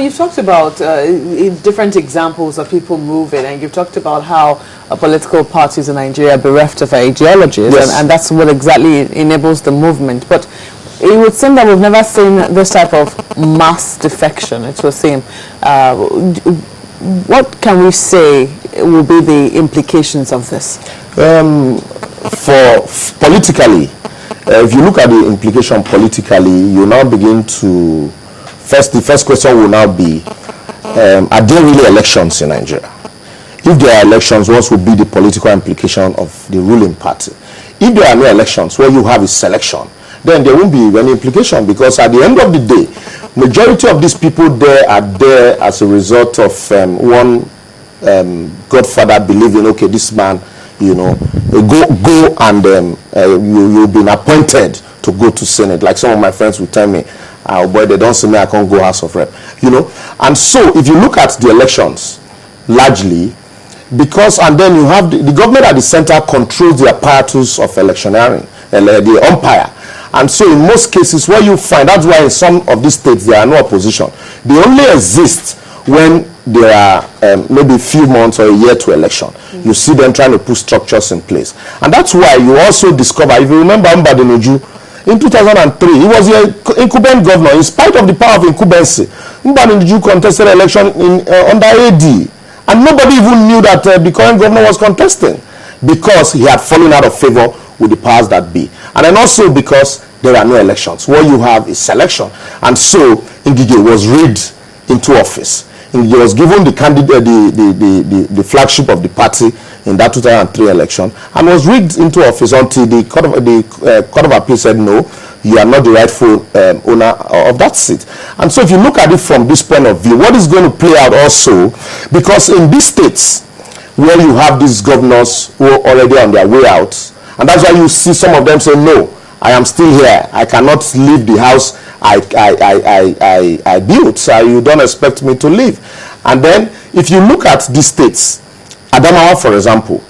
you've talked about different examples of people moving, and you've talked about how political parties in Nigeria are bereft of ideologies, yes. and that's what exactly enables the movement. But it would seem that we've never seen this type of mass defection, it would seem. What can we say will be the implications of this? For politically, if you look at the implication politically, you now begin to, the first question will now be, are there really elections in Nigeria? If there are elections, what will be the political implication of the ruling party? If there are no elections, what you have is selection, then there won't be any implication, because at the end of the day, majority of these people there are there as a result of one godfather believing, okay, this man, you know, go and you've been appointed to go to Senate. Like some of my friends will tell me, oh boy, they don't see me, I can't go House of Rep, you know. And so if you look at the elections, largely, because, and then you have the government at the center controls the apparatus of electioneering, the umpire. And so in most cases, what you find, that's why in some of these states there are no opposition. They only exist when there are maybe a few months or a year to election. You see them trying to put structures in place. And that's why you also discover, if you remember Mbadinuju, in 2003, he was the incumbent governor. In spite of the power of incumbency, Mbadinuju contested election under AD. And nobody even knew that the current governor was contesting, because he had fallen out of favor with the powers that be. And then also because there are no elections. What you have is selection. And so Ngige was rigged into office. Ngige was given the candidate, the flagship of the party in that 2003 election, and was rigged into office until the Court of Appeal said, no, you are not the rightful owner of that seat. And so if you look at it from this point of view, what is going to play out also, because in these states where you have these governors who are already on their way out, and that's why you see some of them say, no, I am still here, I cannot leave the house I built, so you don't expect me to leave. And then if you look at these states, Adamawa, for example,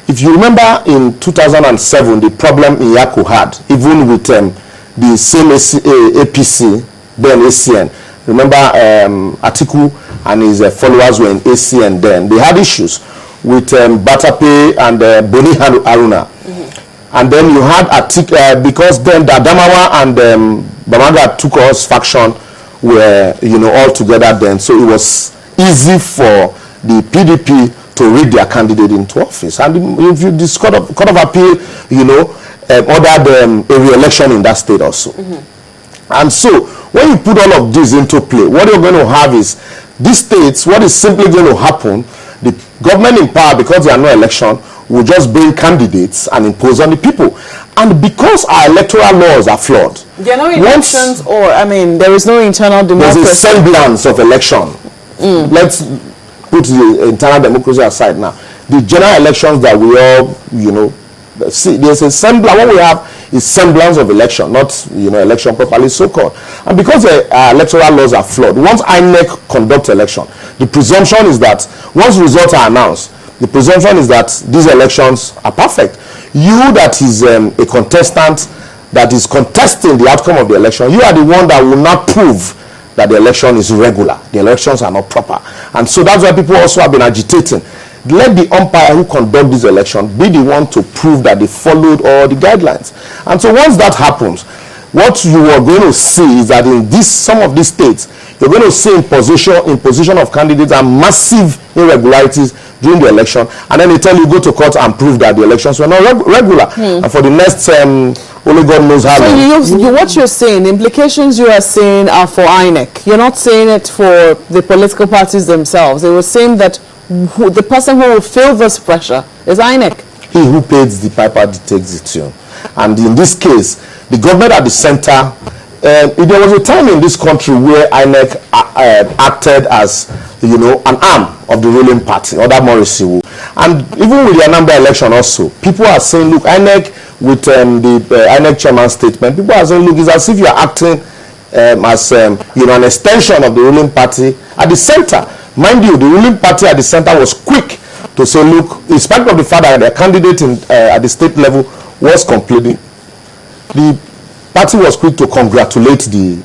if you remember in 2007, the problem Iyako had, even with the same APC, then ACN. Remember Atiku and his followers were in ACN then. They had issues with Batape and Boni Haruna. And then you had because then the Adamawa and Bamaga took us faction were, you know, all together then. So it was easy for the PDP to rig their candidate into office. And if you this Court of Appeal, you know, ordered a re-election in that state also. And so when you put all of this into play, what you're going to have is these states, what is simply going to happen, the government in power, because there are no election, will just bring candidates and impose on the people. And because our electoral laws are flawed. There are no elections, or, I mean, there is no internal democracy. There's a semblance of election. Let's put the internal democracy aside now. The general elections that we all, you know, see, there's a semblance. What we have is semblance of election, not, you know, election properly so-called. And because our electoral laws are flawed, once INEC conducts election, the presumption is that once results are announced, the presumption is that these elections are perfect. You that is a contestant that is contesting the outcome of the election, you are the one that will not prove that the election is irregular. The elections are not proper. And so that's why people also have been agitating. Let the umpire who conduct this election be the one to prove that they followed all the guidelines. And so once that happens, what you are going to see is that in some of these states, you're going to see imposition of candidates and massive irregularities during the election, and then they tell you go to court and prove that the elections were not regular. And for the next, only God knows how. So what you're saying, the implications you are saying are for INEC. You're not saying it for the political parties themselves. They were saying that the person who will feel this pressure is INEC. He who pays the piper takes the tune. And in this case, the government at the center, there was a time in this country where INEC acted as, you know, an arm of the ruling party, or that Morrissey will. And even with the Anambra election also, people are saying, look, INEC, with the INEC chairman's statement, people are saying, look, it's as if you are acting as, you know, an extension of the ruling party at the center. Mind you, the ruling party at the center was quick to say, look, in spite of the fact that their candidate at the state level was complaining, the party was quick to congratulate the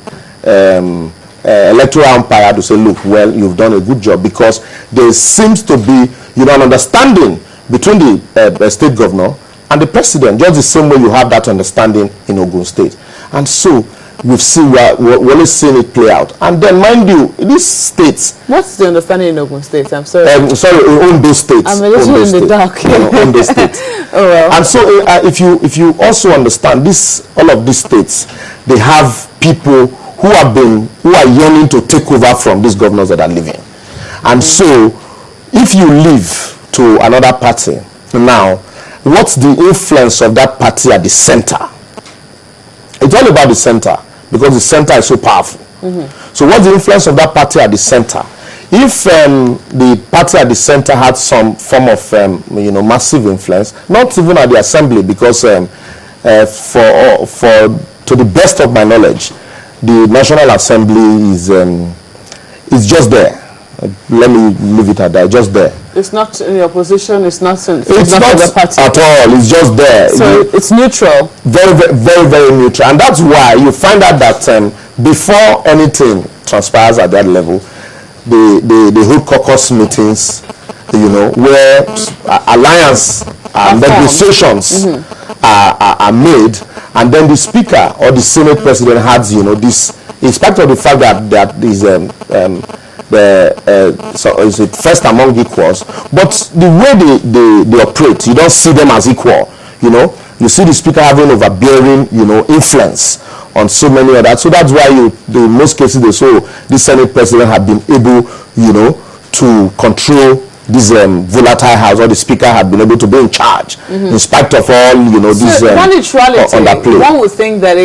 electoral umpire to say, look, well, you've done a good job, because there seems to be, an understanding between the state governor and the president, just the same way you have that understanding in Ogun State. And so we've seen, we're only seeing it play out. And then, mind you, these states. What's the understanding in Ogun State? I'm sorry. Sorry, in those states. I'm a little in the dark. In those states. Oh, well. And so, if you also understand this, all of these states, they have people who are yearning to take over from these governors that are leaving. And so, if you leave to another party now, what's the influence of that party at the center? It's all about the center, because the center is so powerful. So what's the influence of that party at the center? If the party at the center had some form of massive influence, not even at the assembly, because to the best of my knowledge, the National Assembly is just there. Let me leave it at that, just there. It's not in the opposition, it's not in the party at all, it's just there. So it's neutral. Very, very, very, very neutral. And that's why you find out that before anything transpires at that level, they hold caucus meetings, where alliance and negotiations are made, and then the speaker or the Senate president has, this, in spite of the fact that is so is it first among equals, but the way they operate, you don't see them as equal. You see the speaker having overbearing, influence on so many others. So that's why in most cases they say the Senate president have been able, to control this volatile house, or the speaker had been able to be in charge in spite of all, this underplay. One would think that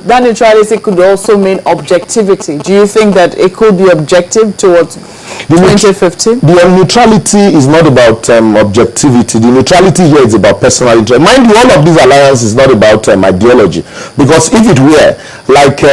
that neutrality could also mean objectivity. Do you think that it could be objective towards 2015? The neutrality is not about objectivity. The neutrality here is about personal interest. Mind you, all of these alliances is not about ideology, because if it were like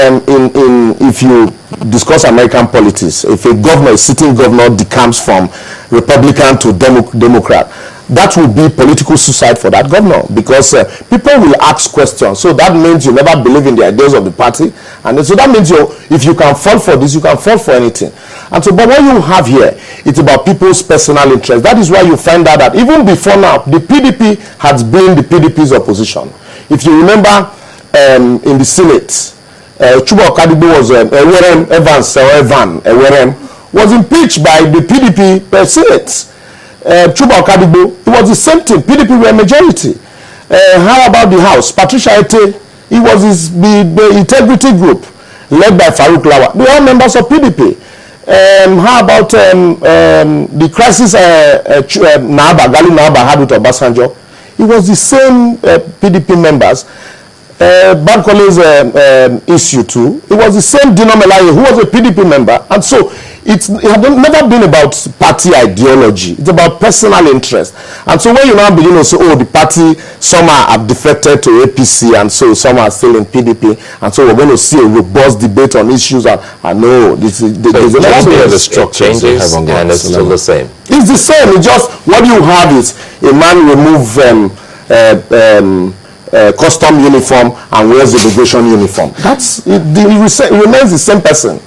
if you discuss American politics, if a sitting governor decamps from Republican to Democrat, that would be political suicide for that governor, because people will ask questions. So that means you never believe in the ideas of the party, and so that means if you can fall for this, you can fall for anything. And so, but what you have here, it's about people's personal interest. That is why you find out that even before now, the PDP has been the PDP's opposition. If you remember, in the Senate, Chuba Okadigbo was Evan was impeached by the PDP per Senate. Chuba Okadigbo, it was the same thing. PDP were majority. How about the House? Patricia Ete, it was the integrity group led by Farouk Lawa. They are all members of PDP. How about the crisis Gali Naba had with Obasanjo? It was the same PDP members. Bankole's issue too. It was the same Dino Melaye, who was a PDP member, and so it had never been about party ideology. It's about personal interest. And so when you now begin to say, the party, some have defected to APC, and so some are still in PDP, and so we're going to see a robust debate on issues. And no, this is the structure changes, and it's still the same. It's the same. It's just what you have is a man remove custom uniform and wears the immigration uniform. It remains the same person.